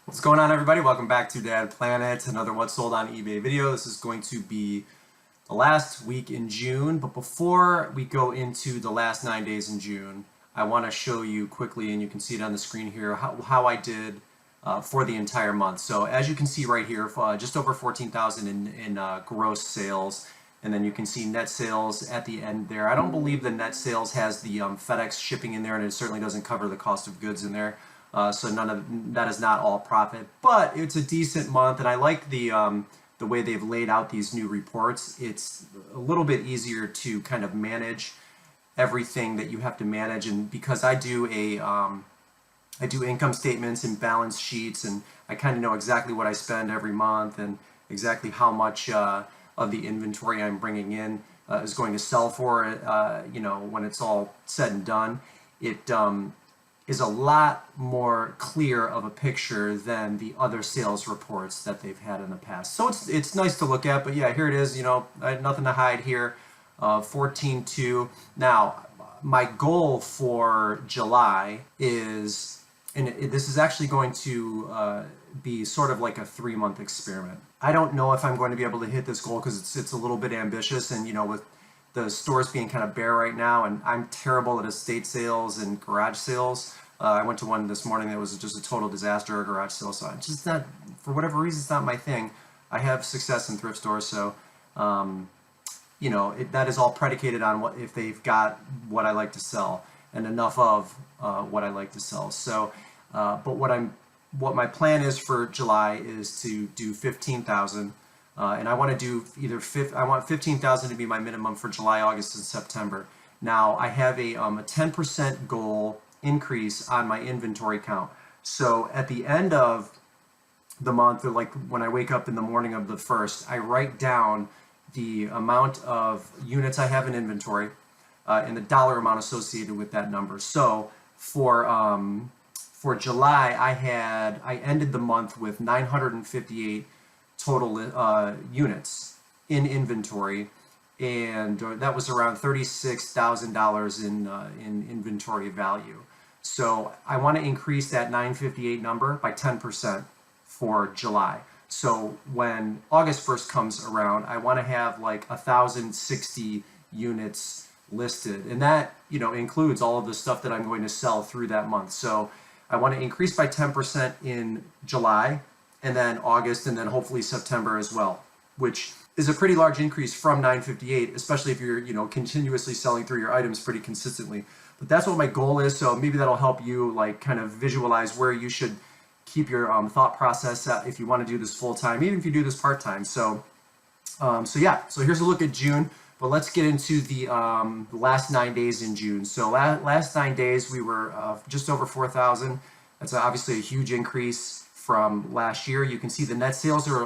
What's going on, everybody? Welcome back to Dad Planet, another What's Sold on eBay video. This is going to be the last week in June, but before we go into the last 9 days in June, I want to show you quickly, and you can see it on the screen here, how I did for the entire month. So as you can see right here, just over 14,000 in gross sales, and then you can see net sales at the end there. I don't believe the net sales has the FedEx shipping in there, and it certainly doesn't cover the cost of goods in there. So none of that is not all profit, but it's a decent month, and I like the way they've laid out these new reports. It's a little bit easier to kind of manage everything that you have to manage, and because I do income statements and balance sheets, and I kind of know exactly what I spend every month and exactly how much of the inventory I'm bringing in is going to sell for when it's all said and done. It is a lot more clear of a picture than the other sales reports that they've had in the past. So it's nice to look at, but yeah, here it is. I had nothing to hide here. 14.2. Now, my goal for July is, and this is actually going to be sort of like a 3-month experiment. I don't know if I'm going to be able to hit this goal because it's a little bit ambitious, and with the stores being kind of bare right now, and I'm terrible at estate sales and garage sales. I went to one this morning that was just a total disaster, a garage sale, so I'm just not, for whatever reason, it's not my thing. I have success in thrift stores, so that is all predicated on if they've got what I like to sell and enough of what I like to sell. So, but what my plan is for July is to do 15,000. And I want to do I want 15,000 to be my minimum for July, August, and September. Now, I have a 10% goal increase on my inventory count. So at the end of the month, or like when I wake up in the morning of the 1st, I write down the amount of units I have in inventory and the dollar amount associated with that number. So for July, I ended the month with 958 total units in inventory, and that was around $36,000 in inventory value. So I want to increase that 958 number by 10% for July. So when August 1st comes around, I want to have like 1,060 units listed, and that includes all of the stuff that I'm going to sell through that month. So I want to increase by 10% in July, and then August, and then hopefully September as well, which is a pretty large increase from 958, especially if you're continuously selling through your items pretty consistently. But that's what my goal is, so maybe that'll help you like kind of visualize where you should keep your thought process at if you want to do this full time, even if you do this part time. So here's a look at June, but let's get into the last 9 days in June. So last 9 days we were just over 4,000. That's obviously a huge increase from last year. You can see the net sales are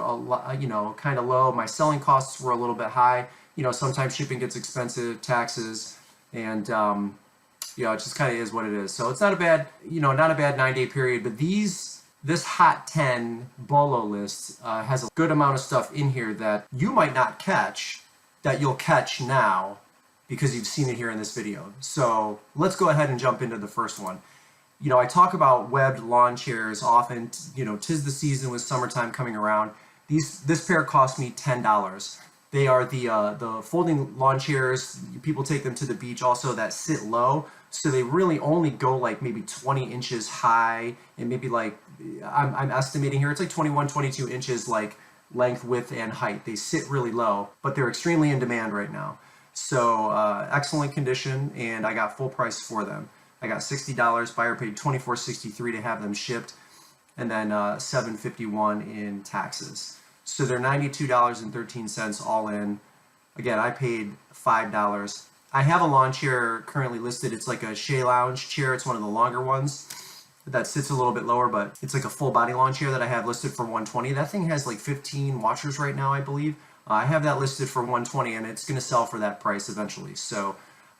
kind of low. My selling costs were a little bit high. Sometimes shipping gets expensive, taxes, and it just kind of is what it is. So it's not a bad 9-day period. But this Hot 10 Bolo list has a good amount of stuff in here that you might not catch, that you'll catch now because you've seen it here in this video. So let's go ahead and jump into the first one. I talk about webbed lawn chairs often. 'Tis the season with summertime coming around. This pair cost me $10. They are the folding lawn chairs. People take them to the beach also that sit low. So they really only go like maybe 20 inches high, and maybe like, I'm estimating here, it's like 21, 22 inches like length, width, and height. They sit really low, but they're extremely in demand right now. So excellent condition, and I got full price for them. I got $60, buyer paid $24.63 to have them shipped, and then $7.51 in taxes. So they're $92.13 all in. Again, I paid $5. I have a lawn chair currently listed. It's like a Shea Lounge chair. It's one of the longer ones that sits a little bit lower, but it's like a full body lawn chair that I have listed for $120. That thing has like 15 washers right now, I believe. I have that listed for $120, and it's going to sell for that price eventually. So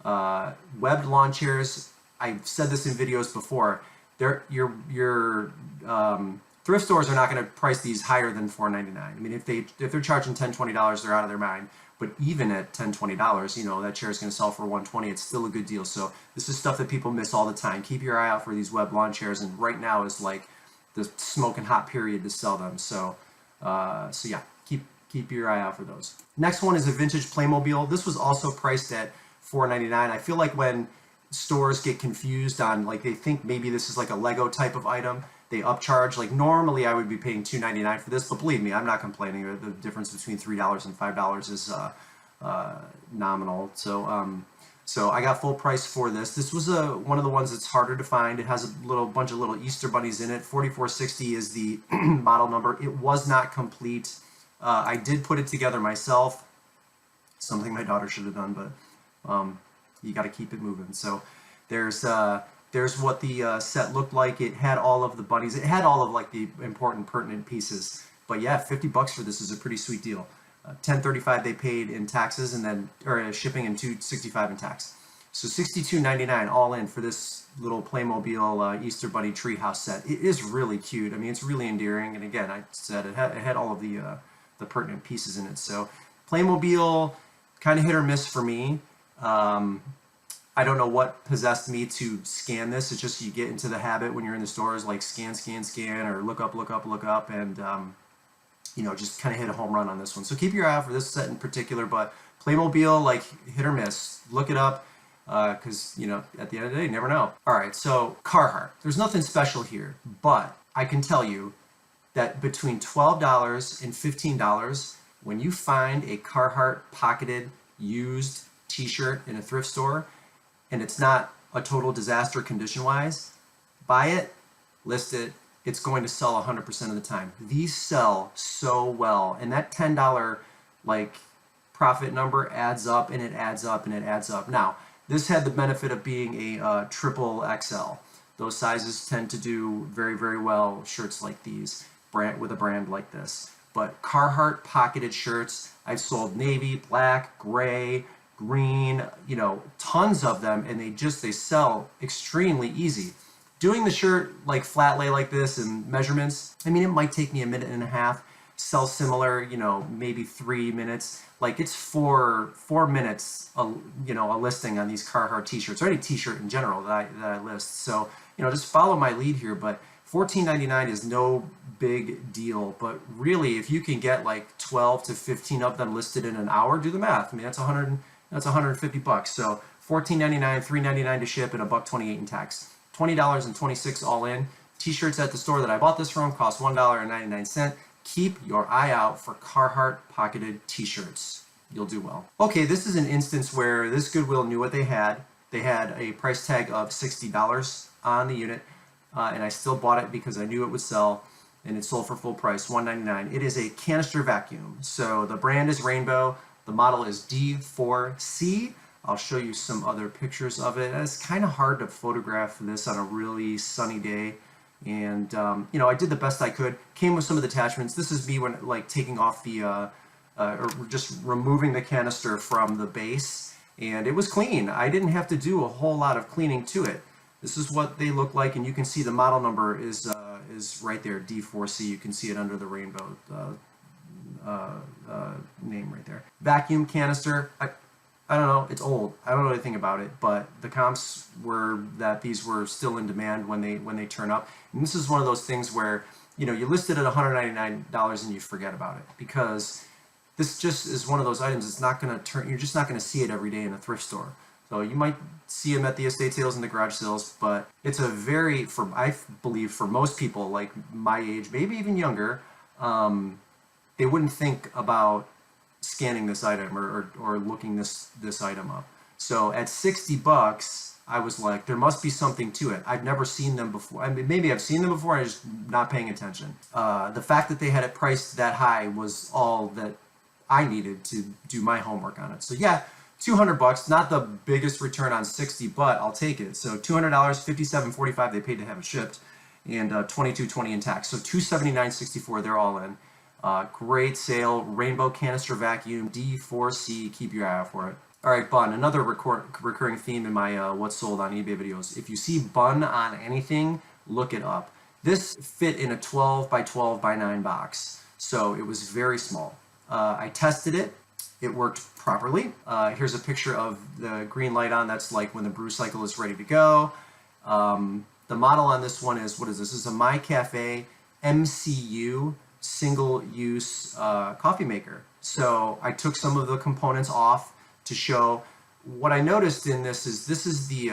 webbed lawn chairs, I've said this in videos before, your thrift stores are not going to price these higher than $4.99. I mean, if they're charging $10, $20, they're out of their mind. But even at $10, $20, that chair is going to sell for $120. It's still a good deal. So this is stuff that people miss all the time. Keep your eye out for these web lawn chairs, and right now is like the smoking hot period to sell them. So yeah, keep your eye out for those. Next one is a vintage Playmobil. This was also priced at $4.99. I feel like when stores get confused on, like, they think maybe this is like a Lego type of item, they upcharge. Like, normally I would be paying $2.99 for this, but believe me, I'm not complaining. The difference between $3 and $5 is nominal. So I got full price for this. This was one of the ones that's harder to find. It has a bunch of little Easter bunnies in it. 4460 is the model number. It was not complete. I did put it together myself, something my daughter should have done, but you got to keep it moving. So there's what the set looked like. It had all of the bunnies. It had all of like the important, pertinent pieces. But yeah, $50 for this is a pretty sweet deal. $10.35 they paid in taxes, and then shipping, and $2.65 in tax. So $62.99 all in for this little Playmobil Easter Bunny Treehouse set. It is really cute. I mean, it's really endearing. And again, I said it had all of the pertinent pieces in it. So Playmobil, kind of hit or miss for me. I don't know what possessed me to scan this. It's just you get into the habit when you're in the stores, like scan, or look up, and you know, just kind of hit a home run on this one. So keep your eye out for this set in particular, but Playmobil, like, hit or miss. Look it up, because, you know, at the end of the day, you never know. All right, so Carhartt. There's nothing special here, but I can tell you that between $12 and $15, when you find a Carhartt pocketed used t-shirt in a thrift store, and it's not a total disaster condition-wise, buy it, list it. It's going to sell 100% of the time. These sell so well, and that $10 like profit number adds up, and it adds up, and it adds up. Now, this had the benefit of being a triple XL. Those sizes tend to do very, very well shirts like these, with a brand like this. But Carhartt pocketed shirts, I've sold navy, black, gray, green, you know, tons of them, and they sell extremely easy. Doing the shirt like flat lay like this and measurements, I mean, it might take me a minute and a half. Sell similar, you know, maybe 3 minutes. Like, it's 4 minutes, you know, a listing on these Carhartt t-shirts, or any t-shirt in general that I list. So, you know, just follow my lead here. But $14.99 is no big deal. But really, if you can get like 12 to 15 of them listed in an hour, do the math. I mean, that's $150. So $14.99, $3.99 to ship, and $1.28 in tax. $20.26 all in. T-shirts at the store that I bought this from cost $1.99. Keep your eye out for Carhartt pocketed t-shirts. You'll do well. Okay, this is an instance where this Goodwill knew what they had. They had a price tag of $60 on the unit, and I still bought it because I knew it would sell, and it sold for full price, $1.99. It is a canister vacuum. So the brand is Rainbow. The model is D4C. I'll show you some other pictures of it. It's kind of hard to photograph this on a really sunny day. And, you know, I did the best I could. Came with some of the attachments. This is me when, like, taking off the, or just removing the canister from the base. And it was clean. I didn't have to do a whole lot of cleaning to it. This is what they look like. And you can see the model number is right there, D4C. You can see it under the Rainbow name right there. Vacuum canister. I don't know, it's old. I don't know anything about it, but the comps were that these were still in demand when they turn up. And this is one of those things where, you know, you list it at $199 and you forget about it, because this just is one of those items that's not going to turn. You're just not going to see it every day in a thrift store. So you might see them at the estate sales and the garage sales, but it's a very, I believe for most people like my age, maybe even younger, they wouldn't think about scanning this item or looking this item up. So at $60, I was like, there must be something to it. I've never seen them before. I mean, maybe I've seen them before, I'm just not paying attention. The fact that they had it priced that high was all that I needed to do my homework on it. So yeah, $200, not the biggest return on 60, but I'll take it. So $200, $57.45 they paid to have it shipped, and $22.20 in tax. So $279.64, they're all in. Great sale. Rainbow canister vacuum, D4C. Keep your eye out for it. All right, bun. Another recurring theme in my what's sold on eBay videos. If you see bun on anything, look it up. This fit in a 12 by 12 by 9 box, so it was very small. I tested it. It worked properly. Here's a picture of the green light on. That's like when the brew cycle is ready to go. The The model on this one is, what is this? This is a My Cafe MCU single-use coffee maker. So I took some of the components off to show. What I noticed in this is the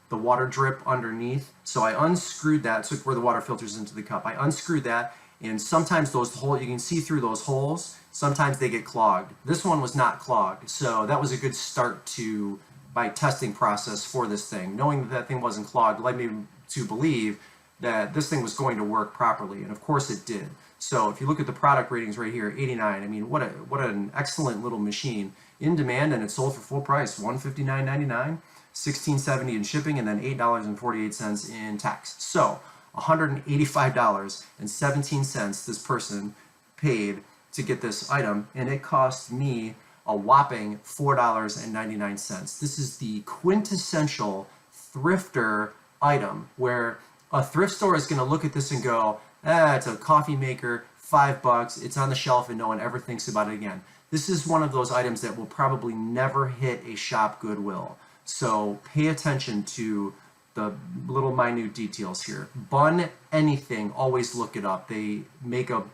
the water drip underneath. So I unscrewed that, so where the water filters into the cup. I unscrewed that, and sometimes those holes, you can see through those holes. Sometimes they get clogged. This one was not clogged, so that was a good start to my testing process for this thing. Knowing that that thing wasn't clogged led me to believe that this thing was going to work properly, and of course it did. So if you look at the product ratings right here, 89. I mean, what an excellent little machine. In demand, and it sold for full price, $159.99, $16.70 in shipping, and then $8.48 in tax. So $185.17 this person paid to get this item, and it cost me a whopping $4.99. This is the quintessential thrifter item, where a thrift store is going to look at this and go, it's a coffee maker, $5, it's on the shelf, and no one ever thinks about it again. This is one of those items that will probably never hit a shop Goodwill. So pay attention to the little minute details here. Bun anything, always look it up. They make a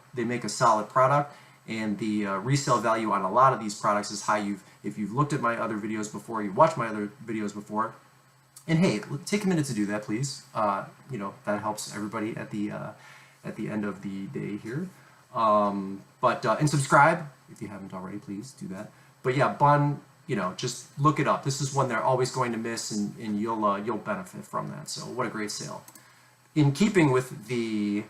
solid product, and the resale value on a lot of these products is high. If you've looked at my other videos before, you've watched my other videos before, and hey, take a minute to do that, please. That helps everybody at the end of the day here. And subscribe if you haven't already, please do that. But yeah, Bun, just look it up. This is one they're always going to miss, and you'll benefit from that. So what a great sale. In keeping with the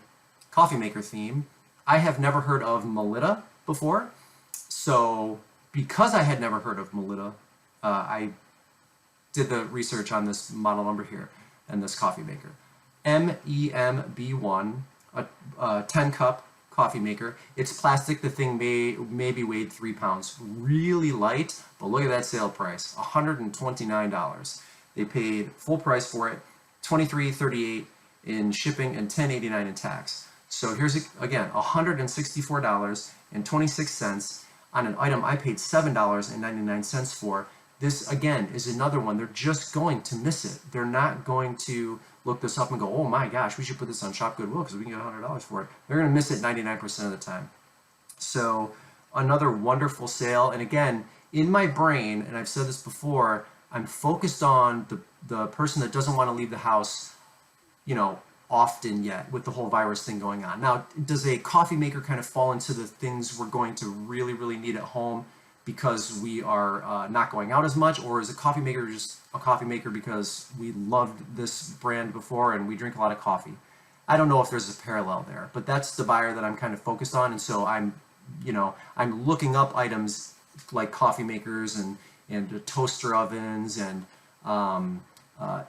coffee maker theme, I have never heard of Caleta before. So because I had never heard of Caleta, I did the research on this model number here and this coffee maker. MEMB1, a 10-cup coffee maker. It's plastic. The thing maybe weighed 3 pounds. Really light, but look at that sale price, $129. They paid full price for it, $23.38 in shipping and $10.89 in tax. So here's again $164.26 on an item I paid $7.99 for. This again is another one. They're just going to miss it. They're not going to look this up and go, oh my gosh, we should put this on Shop Goodwill because we can get $100 for it. They're going to miss it 99% of the time. So another wonderful sale. And again, in my brain, and I've said this before, I'm focused on the person that doesn't want to leave the house, often yet with the whole virus thing going on. Now, does a coffee maker kind of fall into the things we're going to really, really need at home because we are not going out as much, or is a coffee maker just a coffee maker because we loved this brand before and we drink a lot of coffee? I don't know if there's a parallel there, but that's the buyer that I'm kind of focused on, and so I'm looking up items like coffee makers and toaster ovens and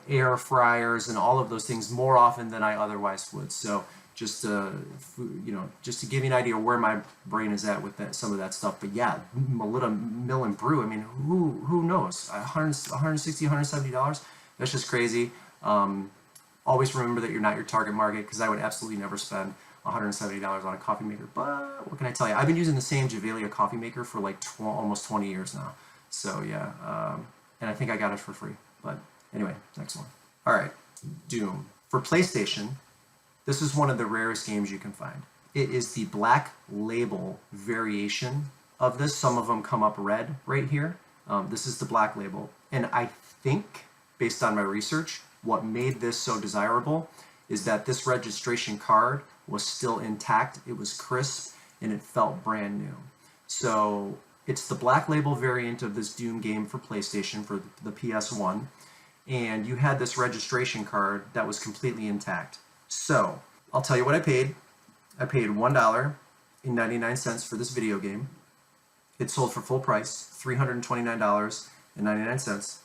air fryers and all of those things more often than I otherwise would. So just to give you an idea of where my brain is at with some of that stuff. But yeah, Caleta Mill and Brew. I mean, who knows? $160, $170. That's just crazy. Always remember that you're not your target market, because I would absolutely never spend $170 on a coffee maker. But what can I tell you? I've been using the same Javelia coffee maker for like almost 20 years now. So yeah, and I think I got it for free. But anyway, next one. All right, Doom. For PlayStation, this is one of the rarest games you can find. It is the Black Label variation of this. Some of them come up red right here. This is the Black Label. And I think, based on my research, what made this so desirable is that this registration card was still intact. It was crisp, and it felt brand new. So it's the Black Label variant of this Doom game for PlayStation, for the PS1. And you had this registration card that was completely intact. So I'll tell you what I paid. I paid $1.99 for this video game. It sold for full price, $329.99.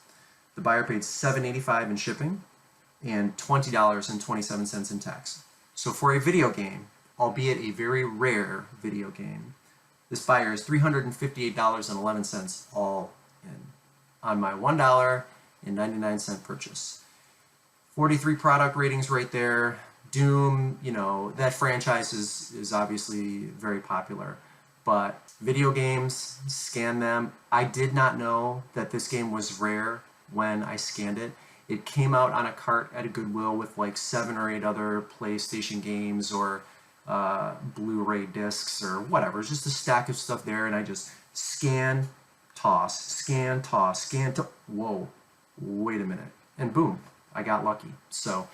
The buyer paid $7.85 in shipping and $20.27 in tax. So for a video game, albeit a very rare video game, this buyer is $358.11 all in on my $1.99 purchase. 43 product ratings right there. Doom, that franchise is obviously very popular. But video games, scan them. I did not know that this game was rare when I scanned it. It came out on a cart at a Goodwill with like 7 or 8 other PlayStation games or Blu-ray discs or whatever. It's just a stack of stuff there, and I just scan, toss, scan, toss, scan, whoa, wait a minute, and boom, I got lucky. So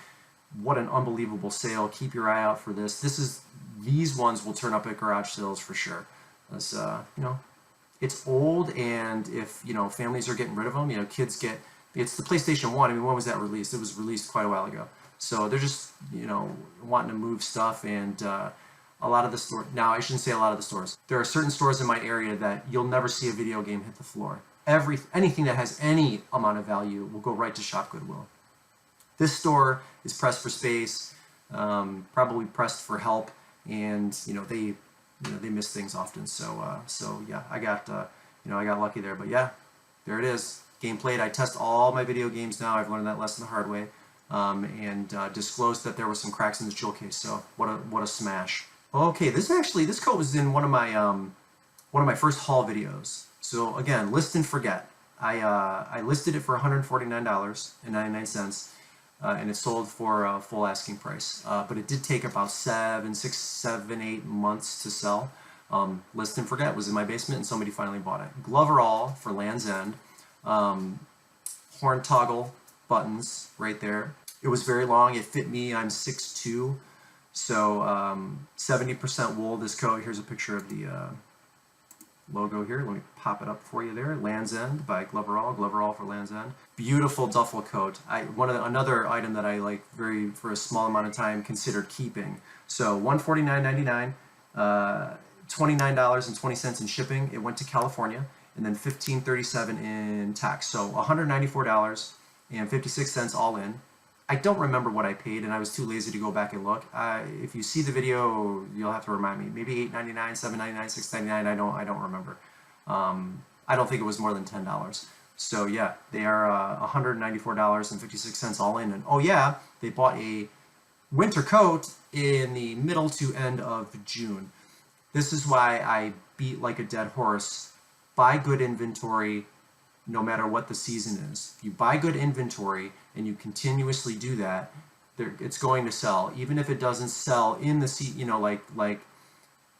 what an unbelievable sale. Keep your eye out for this. These ones will turn up at garage sales for sure. As you know, it's old, and if families are getting rid of them, kids get. It's the PlayStation 1. I mean, when was that released? It was released quite a while ago. So they're just wanting to move stuff, and a lot of the stores. Now, I shouldn't say a lot of the stores. There are certain stores in my area that you'll never see a video game hit the floor. Anything that has any amount of value will go right to Shop Goodwill. This store is pressed for space, probably pressed for help, and they miss things often. So yeah, I got I got lucky there. But yeah, there it is. Game played. I test all my video games now. I've learned that lesson the hard way, and disclosed that there were some cracks in the jewel case. So what a smash. Okay, this coat was in one of my first haul videos. So again, list and forget. I listed it for $149.99. And it sold for full asking price. But it did take about 6, 7, 8 months to sell. List and forget was in my basement, and somebody finally bought it. Gloverall for Land's End. Horn toggle buttons right there. It was very long. It fit me. I'm 6'2", so 70% wool. This coat. Here's a picture of the logo here. Let me pop it up for you there. Land's End by Gloverall. Gloverall for Land's End. Beautiful duffel coat. Another item that I like for a small amount of time considered keeping. So $149.99, $29.20 in shipping. It went to California, and then $15.37 in tax. So $194.56 all in. I don't remember what I paid, and I was too lazy to go back and look. If you see the video, you'll have to remind me. Maybe $8.99, $7.99, $6.99. I don't remember. I don't think it was more than $10. So yeah, they are $194.56 all in. And oh yeah, they bought a winter coat in the middle to end of June. This is why I beat like a dead horse. Buy good inventory no matter what the season is. If you buy good inventory and you continuously do that, it's going to sell. Even if it doesn't sell in the like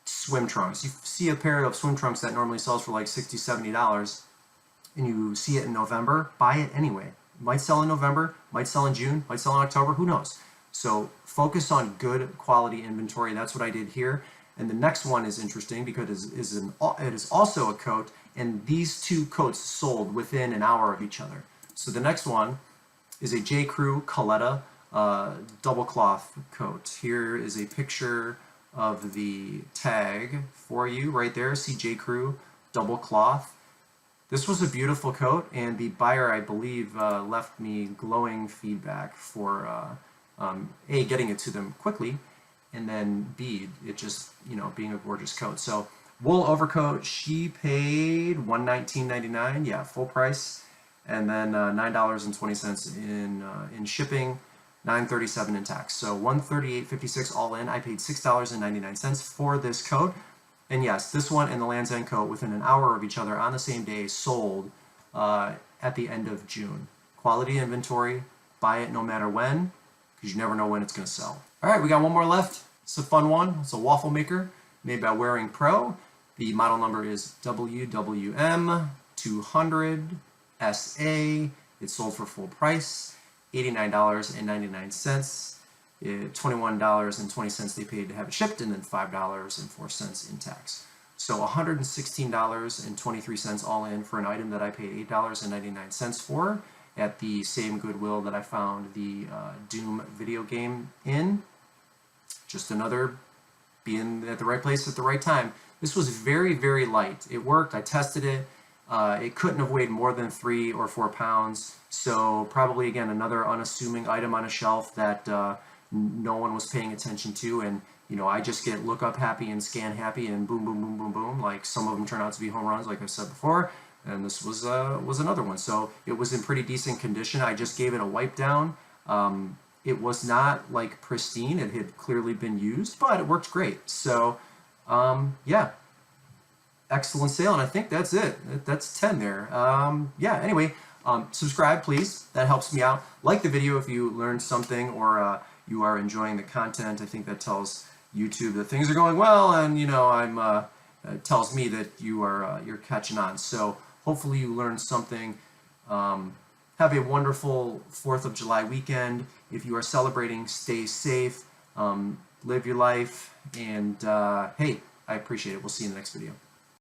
swim trunks. You see a pair of swim trunks that normally sells for like $60, $70, and you see it in November, buy it anyway. It might sell in November, might sell in June, might sell in October, who knows? So focus on good quality inventory. That's what I did here. And the next one is interesting because it is also a coat, and these two coats sold within an hour of each other. So the next one is a J. Crew Caleta double cloth coat. Here is a picture of the tag for you right there. See J. Crew double cloth. This was a beautiful coat, and the buyer, I believe, left me glowing feedback for A, getting it to them quickly, and then B, it just, being a gorgeous coat. So wool overcoat, she paid $119.99, yeah, full price, and then $9.20 in shipping, $9.37 in tax. So $138.56 all in. I paid $6.99 for this coat. And yes, this one and the Land's End coat within an hour of each other on the same day sold at the end of June. Quality inventory, buy it no matter when, because you never know when it's going to sell. All right, we got one more left. It's a fun one. It's a waffle maker made by Waring Pro. The model number is WWM200SA. It sold for full price, $89.99. $21.20 they paid to have it shipped, and then $5.04 in tax. So $116.23 all in for an item that I paid $8.99 for at the same Goodwill that I found the Doom video game in. Just another being at the right place at the right time. This was very, very light. It worked. I tested it. It couldn't have weighed more than 3 or 4 pounds. So probably, again, another unassuming item on a shelf that no one was paying attention to, and I just get look up happy and scan happy, and boom, boom, boom, boom, boom. Like some of them turn out to be home runs, like I said before, and this was another one. So it was in pretty decent condition. I just gave it a wipe down. It was not like pristine. It had clearly been used, but it worked great. So yeah, excellent sale, and I think that's it. That's 10 there. Yeah. Anyway. Subscribe, please. That helps me out. Like the video if you learned something or you are enjoying the content. I think that tells YouTube that things are going well, and it tells me that you're catching on. So hopefully you learned something. Have a wonderful 4th of July weekend. If you are celebrating, stay safe, live your life, and hey, I appreciate it. We'll see you in the next video.